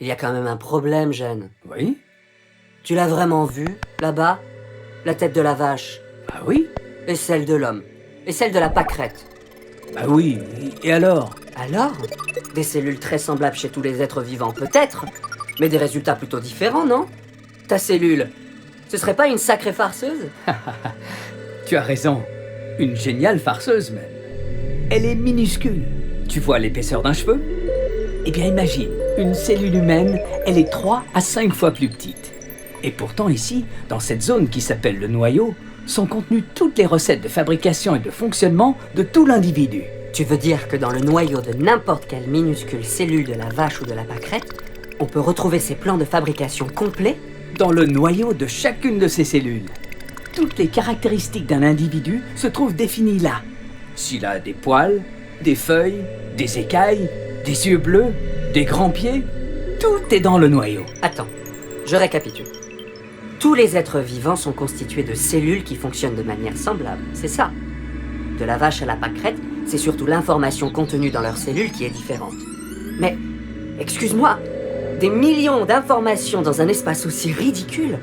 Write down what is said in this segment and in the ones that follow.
Il y a quand même un problème, Gênes. Oui? Tu l'as vraiment vu, là-bas? La tête de la vache. Bah oui. Et celle de l'homme. Et celle de la pâquerette. Bah oui. Et alors? Alors? Des cellules très semblables chez tous les êtres vivants, peut-être. Mais des résultats plutôt différents, non? Ta cellule, ce serait pas une sacrée farceuse? Tu as raison. Une géniale farceuse même. Elle est minuscule. Tu vois l'épaisseur d'un cheveu? Eh bien imagine, une cellule humaine, elle est 3 à 5 fois plus petite. Et pourtant ici, dans cette zone qui s'appelle le noyau, sont contenues toutes les recettes de fabrication et de fonctionnement de tout l'individu. Tu veux dire que dans le noyau de n'importe quelle minuscule cellule de la vache ou de la pâquerette, on peut retrouver ces plans de fabrication complets? Dans le noyau de chacune de ces cellules. Toutes les caractéristiques d'un individu se trouvent définies là. S'il a des poils, des feuilles, des écailles, des yeux bleus, des grands pieds, tout est dans le noyau. Attends, je récapitule. Tous les êtres vivants sont constitués de cellules qui fonctionnent de manière semblable, c'est ça. De la vache à la pâquerette, c'est surtout l'information contenue dans leurs cellules qui est différente. Mais, excuse-moi, des millions d'informations dans un espace aussi ridicule,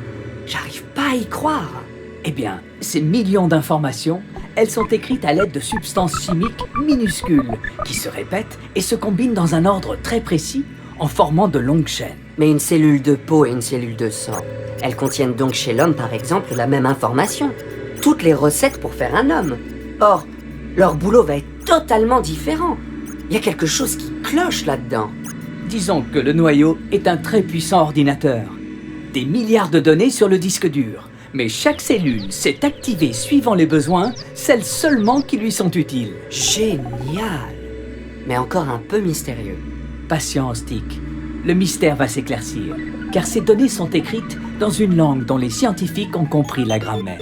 j'arrive pas à y croire. Eh bien, ces millions d'informations, elles sont écrites à l'aide de substances chimiques minuscules qui se répètent et se combinent dans un ordre très précis en formant de longues chaînes. Mais une cellule de peau et une cellule de sang, elles contiennent donc chez l'homme, par exemple, la même information. Toutes les recettes pour faire un homme. Or, leur boulot va être totalement différent. Il y a quelque chose qui cloche là-dedans. Disons que le noyau est un très puissant ordinateur. Des milliards de données sur le disque dur. Mais chaque cellule s'est activée suivant les besoins, celles seulement qui lui sont utiles. Génial! Mais encore un peu mystérieux. Patience, Dick. Le mystère va s'éclaircir, car ces données sont écrites dans une langue dont les scientifiques ont compris la grammaire.